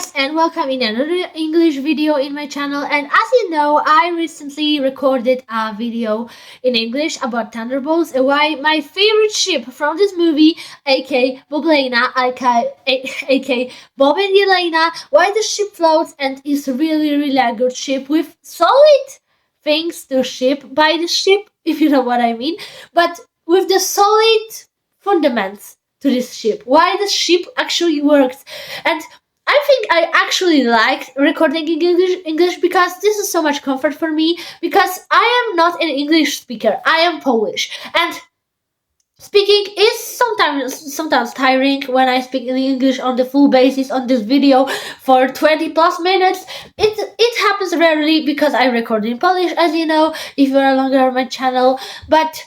guys, and welcome in another English video in my channel. And as you know, I recently recorded a video in English about Thunderbolts and why my favorite ship from this movie, aka Boblina, aka Bob and Yelena, why the ship floats and is really a good ship with solid things to ship by the ship, if you know what I mean, but with the solid fundaments to this ship, why the ship actually works. And I think I actually like recording in English because this is so much comfort for me, because I am not an English speaker, I am Polish, and speaking is sometimes tiring when I speak in English on the full basis on this video for 20 plus minutes. It happens rarely because I record in Polish, as you know, if you are longer on my channel, but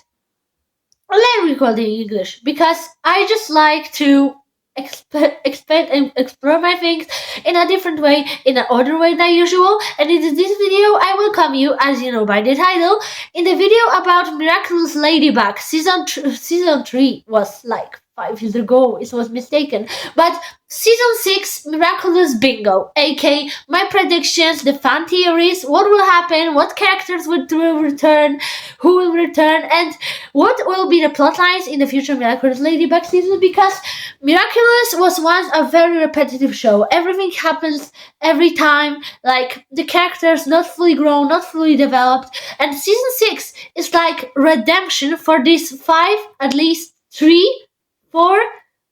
I like recording in English because I just like to expand and explore my things in a different way, in an other way than usual. And in this video, I welcome you, as you know by the title, in the video about Miraculous Ladybug. Season 3 was like 5 years ago, it was mistaken, but Season 6 Miraculous Bingo, aka my predictions, the fan theories, what will happen, what characters will return, who will return, and what will be the plotlines in the future Miraculous Ladybug season, because Miraculous was once a very repetitive show. Everything happens every time, like the characters not fully grown, not fully developed, and Season 6 is like redemption for these 5, at least 3-4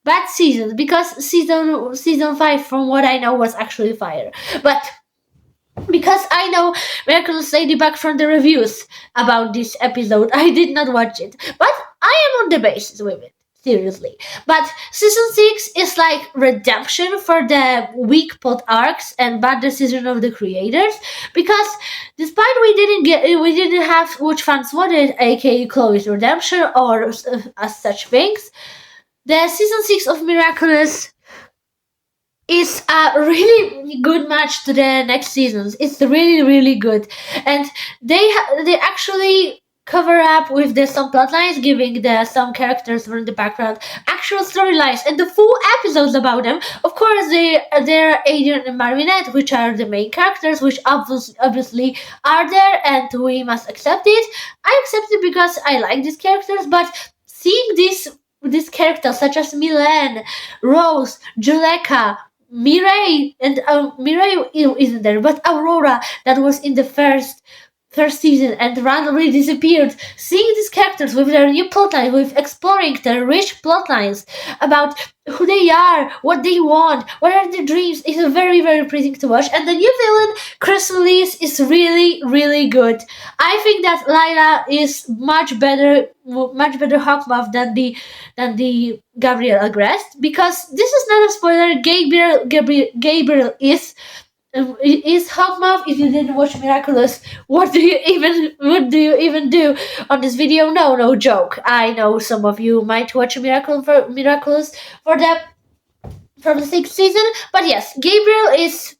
bad seasons, because season 5, from what I know, was actually fire. But because I know Miraculous Ladybug from the reviews about this episode, I did not watch it, but I am on the basis with it, seriously. But Season 6 is like redemption for the weak plot arcs and bad decision of the creators, because despite we didn't have what fans wanted, aka Chloe's redemption or as such things, the Season 6 of Miraculous is a really good match to the next seasons. It's really good, and they they cover up with some plotlines, giving some characters from the background actual storylines and the full episodes about them. Of course, they're Adrian and Marinette, which are the main characters, which obviously are there, and we must accept it. I accept it because I like these characters, but seeing these characters such as Milan, Rose, Juleka, Mireille, and Mireille isn't there, but Aurora, that was in the first season and randomly disappeared. Seeing these characters with their new plotline, with exploring their rich plotlines about who they are, what they want, what are their dreams, is very pleasing to watch. And the new villain, Chrysalis, is really good. I think that Lila is much better Hawkmouth than the Gabriel Agrest, because this is not a spoiler. Gabriel is Hawkmouth. If you didn't watch Miraculous, what do you even do on this video? No joke. I know some of you might watch Miraculous for the 6th season, but yes, Gabriel is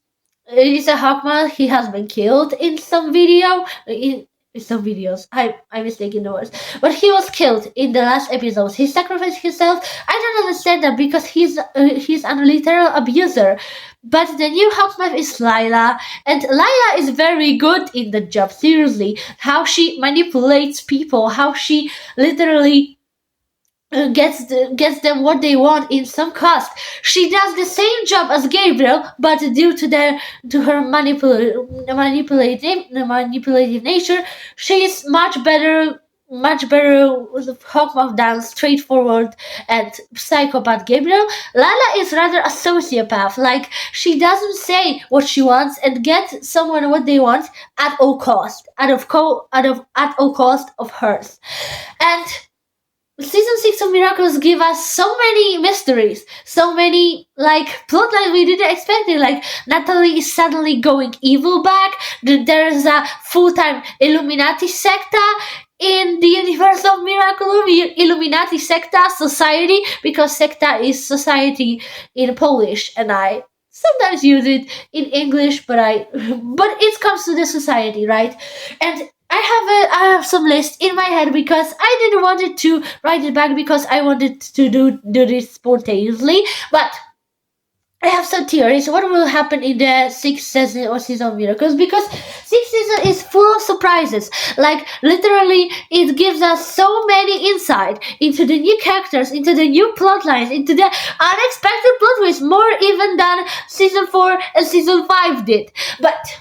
a Hawkmouth. He has been killed in some video. In some videos, I'm mistaken the words, but he was killed in the last episodes. He sacrificed himself. I don't understand that, because he's a literal abuser. But the new Hawkmouth is Lila, and Lila is very good in the job. Seriously, how she manipulates people, how she literally gets them what they want in some cost. She does the same job as Gabriel, but due to her manipulative nature, she is much better with Hawkmouth than straightforward and psychopath Gabriel. Lala is rather a sociopath. Like, she doesn't say what she wants and get someone what they want at all cost, at all cost of hers. And Season 6 of Miraculous give us so many mysteries, so many plotlines we didn't expect it. Like, Natalie is suddenly going evil back. There's a full-time Illuminati secta in the universe of Miraculous. Illuminati secta society, because secta is society in Polish, and I sometimes use it in English, but it comes to the society, right? And I have some list in my head, because I didn't want it to write it back, because I wanted to do this spontaneously, but I have some theories. What will happen in the sixth season or season of Miracles? Because sixth season is full of surprises. Like literally, it gives us so many insight into the new characters, into the new plot lines, into the unexpected plot twists, more even than season 4 and season 5 did. But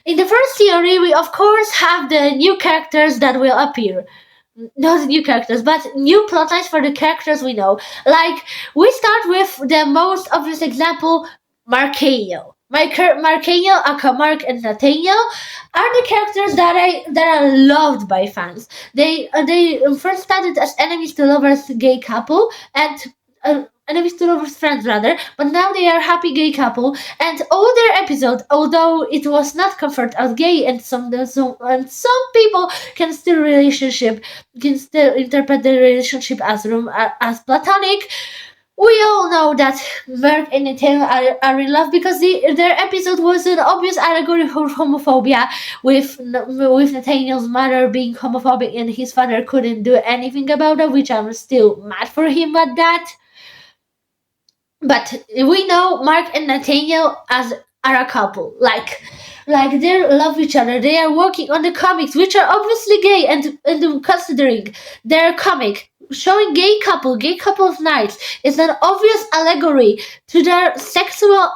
in the first theory, we of course have the new characters that will appear. Not new characters, but new plotlines for the characters we know. Like, we start with the most obvious example, Markaniel. Markaniel, aka Mark and Nathaniel, are the characters that are loved by fans. They first started as enemies to lovers gay couple and enemies to lovers friends rather, but now they are happy gay couple. And all their episodes, although it was not confirmed as gay, and some people can still interpret the relationship as platonic. We all know that Merc and Nathaniel are in love because their episode was an obvious allegory for homophobia, with Nathaniel's mother being homophobic and his father couldn't do anything about it, which I'm still mad for him at that. But we know Mark and Nathaniel are a couple. Like they love each other. They are working on the comics, which are obviously gay, and considering their comic showing gay couple of nights is an obvious allegory to their sexual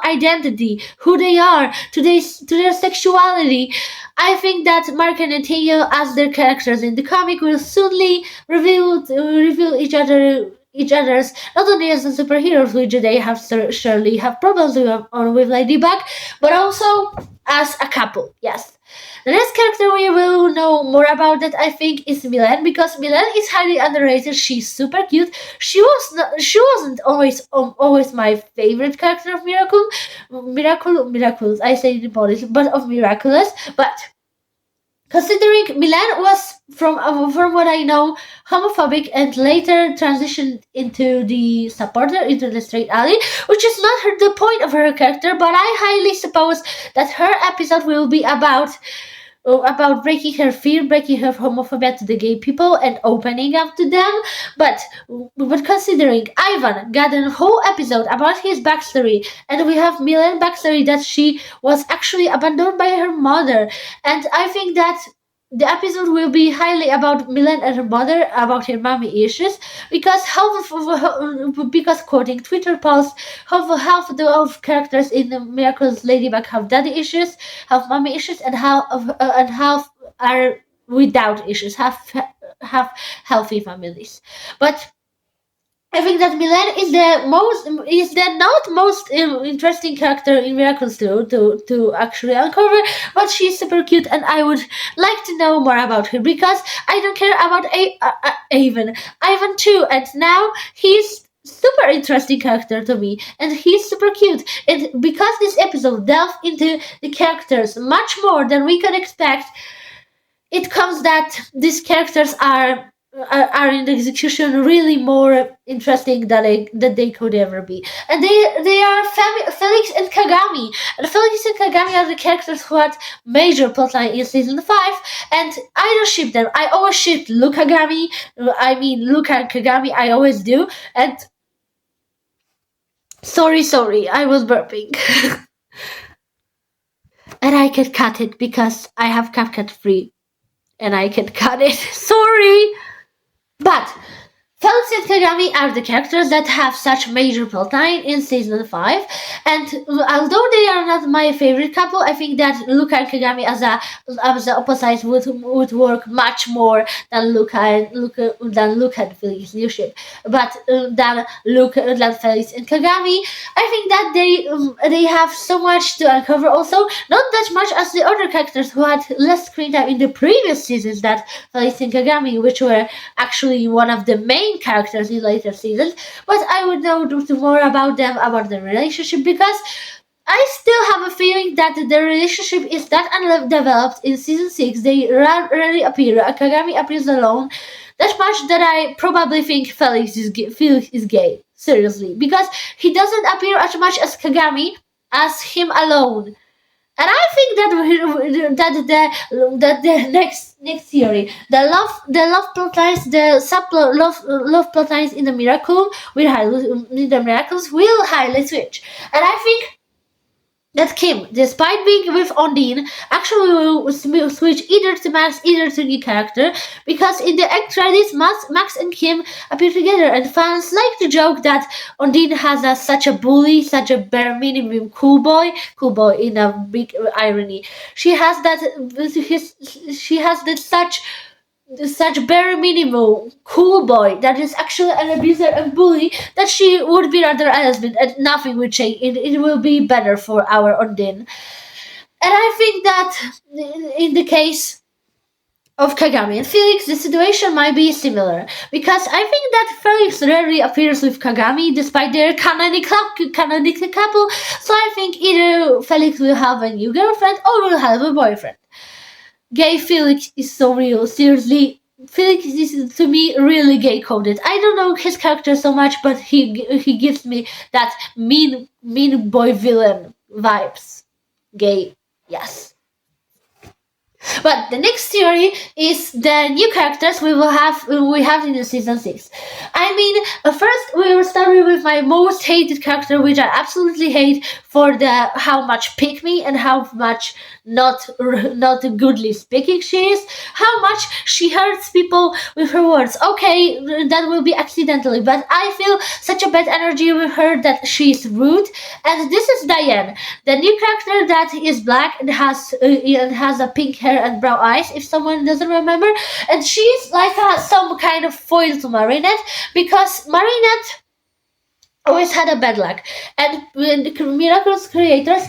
identity, who they are, to their sexuality. I think that Mark and Nathaniel, as their characters in the comic, will soonly reveal each other's, not only as the superheroes, which they have surely have problems with Ladybug, but also as a couple. Yes. The next character we will know more about that, I think, is Milan, because Milan is highly underrated. She's super cute. She wasn't always my favorite character of Miraculous. I say it in Polish, but of Miraculous. But considering Milan was, from what I know, homophobic and later transitioned into the supporter, into the straight ally, which is not the point of her character, but I highly suppose that her episode will be about breaking her fear, breaking her homophobia to the gay people and opening up to them. But considering Ivan got a whole episode about his backstory, and we have Milan backstory that she was actually abandoned by her mother, and I think that the episode will be highly about Milan and her mother, about her mommy issues, because because quoting Twitter posts, half of the characters in the Miracles Ladybug have daddy issues, have mommy issues, and half are without issues, have healthy families. But I think that Milan is the not most interesting character in Miracles to actually uncover, but she's super cute, and I would like to know more about her, because I don't care about Ivan too, and now he's super interesting character to me, and he's super cute. And because this episode delved into the characters much more than we could expect, it comes that these characters are in the execution really more interesting than they could ever be. And they are Felix and Kagami. And Felix and Kagami are the characters who had major plotline in season 5, and I don't ship them. I always ship Luca and Kagami, I always do. And sorry, I was burping. And I can cut it because I have CapCut free. And I can cut it. Sorry! But Felix and Kagami are the characters that have such major plotline in season 5, and although they are not my favorite couple, I think that Luca and Kagami as the opposites would work much more than Luca and Felix leadership. But than Felix and Kagami, I think that they have so much to uncover. Also, not that much as the other characters who had less screen time in the previous seasons that Felix and Kagami, which were actually one of the main characters in later seasons. But I would know more about them, about their relationship, because I still have a feeling that the relationship is that undeveloped in season 6. They rarely appear. Kagami appears alone that much that I probably think Felix is gay. Seriously, because he doesn't appear as much as Kagami as him alone. And I think that the next theory, the love plot lines, the love plot lines in the miracles will highly switch. And I think that Kim, despite being with Ondine, actually will switch either to Max, either to the character, because in the end credits, Max and Kim appear together, and fans like to joke that Ondine has such a bully, such a bare minimum cool boy in a big irony. She has that, she has that such bare minimum cool boy that is actually an abuser and bully that she would be rather a husband and nothing will change. It will be better for our Ondine. And I think that in the case of Kagami and Felix, the situation might be similar, because I think that Felix rarely appears with Kagami despite their canonical couple, so I think either Felix will have a new girlfriend or will have a boyfriend. Gay Felix is so real. Seriously, Felix is to me really gay coded. I don't know his character so much, but he gives me that mean boy villain vibes. Gay, yes. But the next theory is the new characters we have in the season 6. I mean, first we will start with my most hated character, which I absolutely hate for the how much pick me and how much not goodly speaking she is, how much she hurts people with her words. Okay, that will be accidentally, but I feel such a bad energy with her that she is rude. And this is Diane, the new character that is black and has a pink hair and brown eyes, if someone doesn't remember, and she's like some kind of foil to Marinette, because Marinette always had a bad luck, and when the Miraculous creators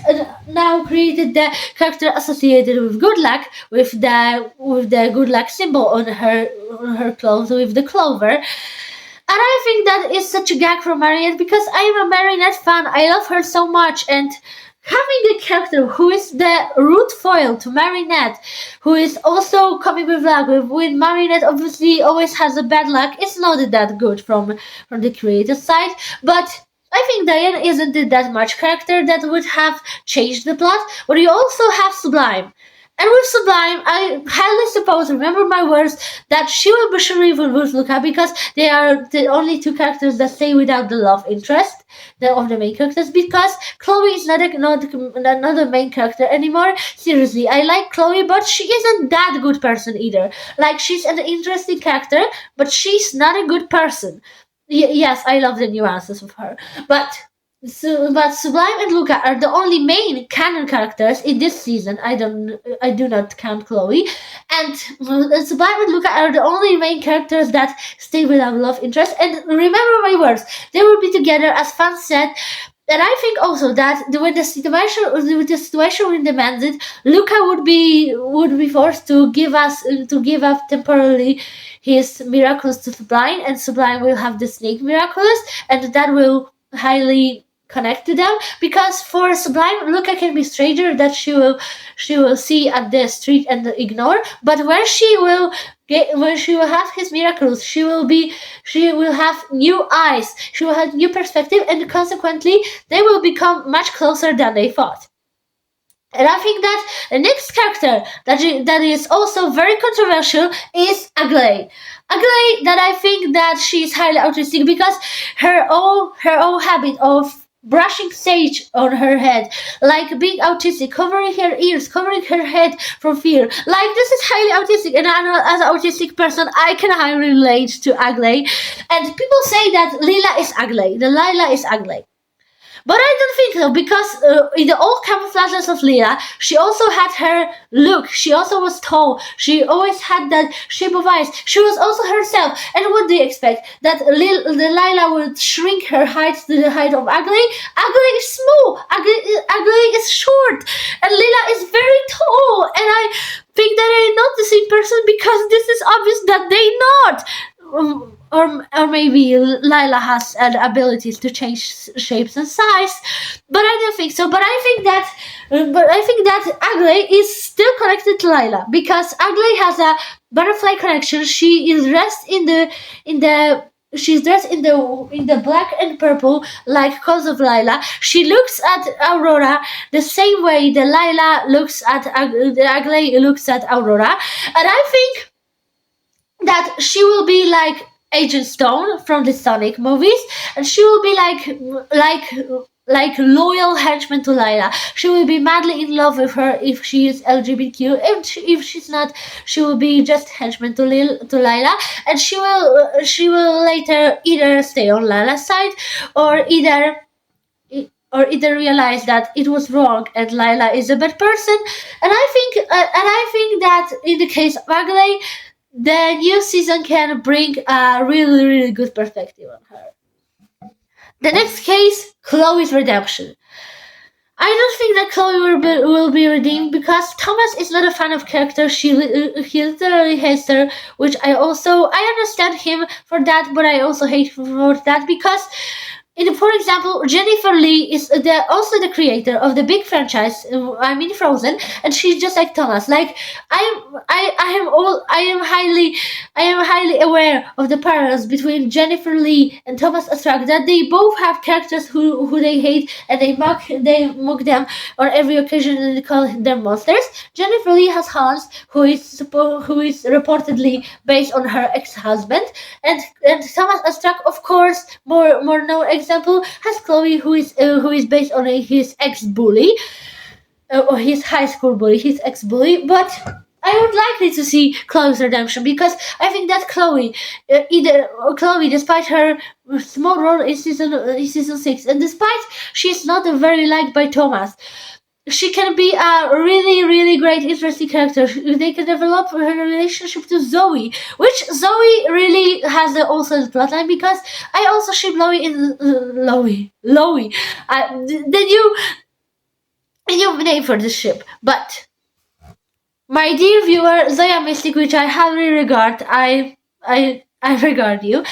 now created the character associated with good luck, with the good luck symbol on her clothes with the clover. And I think that is such a gag from Marinette, because I am a Marinette fan. I love her so much, and having a character who is the root foil to Marinette, who is also coming with luck, when Marinette obviously always has a bad luck, it's not that good from the creator side. But I think Diane isn't that much character that would have changed the plot. But you also have Sublime. And with Sublime, I highly suppose, remember my words, that she will be sure with Luca, because they are the only two characters that stay without the love interest of the main characters, because Chloe is not a main character anymore. Seriously, I like Chloe, but she isn't that good person either. Like, she's an interesting character, but she's not a good person. Yes, I love the nuances of her, but Sublime and Luca are the only main canon characters in this season. I do not count Chloe, and Sublime and Luca are the only main characters that stay without love interest. And remember my words; they will be together, as fans said. And I think also that when the situation demanded, Luca would be forced to give up temporarily his Miraculous to Sublime, and Sublime will have the Snake Miraculous, and that will highly connect to them, because for Sublime, Luca can be stranger that she will see at the street and ignore, but where she will have his miracles, she will have new eyes, she will have new perspective, and consequently they will become much closer than they thought. And I think that the next character that is also very controversial is Aglaé. Aglaé, that I think that she is highly autistic, because her own habit of brushing sage on her head, like being autistic, covering her ears, covering her head from fear. Like, this is highly autistic, and I know, as an autistic person, I can highly relate to Aglaé. And people say that Lila is Aglaé, the Lila is Aglaé. But I don't think so, because in the old camouflages of Lila, she also had her look. She also was tall. She always had that shape of eyes. She was also herself. And what do you expect? That Lila would shrink her height to the height of Aglaé? Aglaé is small. Aglaé is short. And Lila is very tall. And I think that they're not the same person, because this is obvious that they're not. Or maybe Lila has abilities to change shapes and size, but I don't think so. But I think that Aglaé is still connected to Lila, because Aglaé has a butterfly connection. She is dressed in the she's dressed in the black and purple like clothes of Lila. She looks at Aurora the same way that Lila looks at Aglaé looks at Aurora, and I think that she will be like Agent Stone from the Sonic movies, and she will be like loyal henchman to Lila. She will be madly in love with her if she is LGBTQ. If she's not, she will be just henchman to Lila, and she will later either stay on Lila's side or either realize that it was wrong and Lila is a bad person. And I think that in the case of Aglaé, the new season can bring a really, really good perspective on her. The next case, Chloe's redemption. I don't think that Chloe will be redeemed because Thomas is not a fan of character. He literally hates her, which I understand him for that, but I also hate him for that because, for example, Jennifer Lee is also the creator of the big franchise. I mean Frozen, and she's just like Thomas. Like I am highly aware of the parallels between Jennifer Lee and Thomas Astrak. That they both have characters who they hate and they mock them on every occasion and they call them monsters. Jennifer Lee has Hans, who is reportedly based on her ex-husband, and Thomas Astrak, of course, more known example, has Chloe, who is based on his ex-bully, or his high school bully, his ex-bully. But I would like to see Chloe's redemption because I think that Chloe, despite her small role in season 6, and despite she's not very liked by Thomas, she can be a really, really great, interesting character. They can develop her relationship to Zoe, which Zoe really has also the plotline because I also ship Loie in Loie, the new name for the ship. But my dear viewer, Zoya Mystic, which I highly regard, I regard you.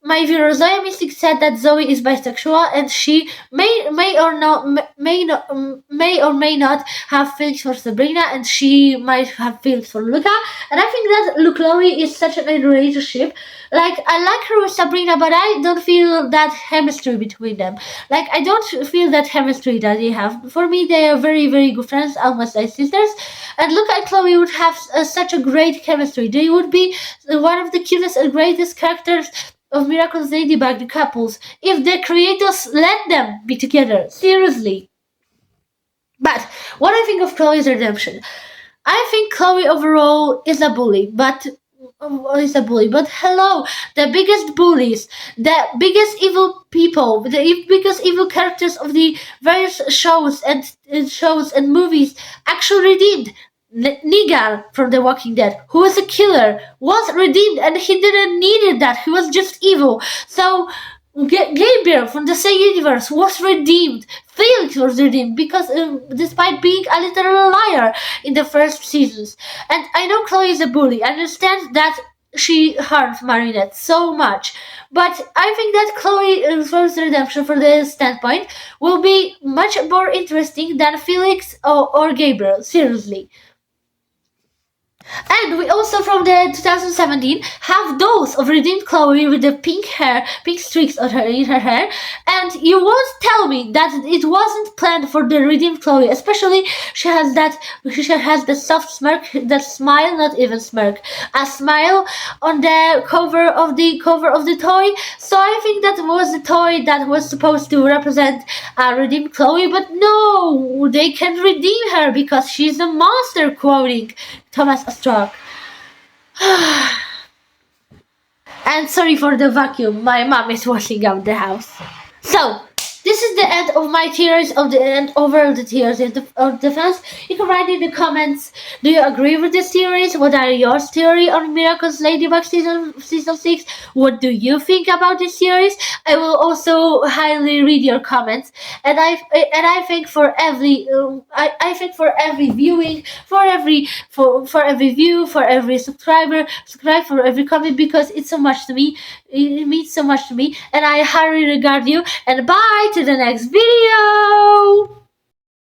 My viewer Zoya Mystic said that Zoe is bisexual and she may or may not have feelings for Sabrina, and she might have feelings for Luca. And I think that Chloe is such an underrated relationship. Like, I like her with Sabrina, but I don't feel that chemistry between them. Like, I don't feel that chemistry that they have. For me, they are very, very good friends, almost like sisters. And Luca and Chloe would have such a great chemistry. They would be one of the cutest and greatest characters of Miracle's Ladybug, the couples, if the creators let them be together. Seriously. But what I think of Chloe's redemption, I think Chloe overall is a bully, but hello, the biggest bullies, the biggest evil people, the biggest evil characters of the various shows and movies actually redeemed. Negan from The Walking Dead, who was a killer, was redeemed, and he didn't need that. He was just evil. So Gabriel from the same universe was redeemed. Felix was redeemed because despite being a literal liar in the first seasons. And I know Chloe is a bully. I understand that she harmed Marinette so much. But I think that Chloe's redemption from the standpoint will be much more interesting than Felix or Gabriel. Seriously. And we also from the 2017 have those of redeemed Chloe with the pink streaks in her hair, and you won't tell me that it wasn't planned for the redeemed Chloe. Especially she has the soft smirk, that smile, not even smirk, a smile on the cover of the toy. So I think that was the toy that was supposed to represent redeemed Chloe, but no, they can't redeem her because she's a monster, quoting Thomas Astrak. And sorry for the vacuum, my mom is washing out the house. So, this is the end of my theories of the end over the theories of the fans. You can write in the comments, do you agree with this theories? What are your theory on Miracle's Ladybug season 6? What do you think about this series? I will also highly read your comments, and I think for every for every viewing, for every view, for every subscribe for every comment, because it's so much to me. It means so much to me, and I highly regard you. And bye to the next video.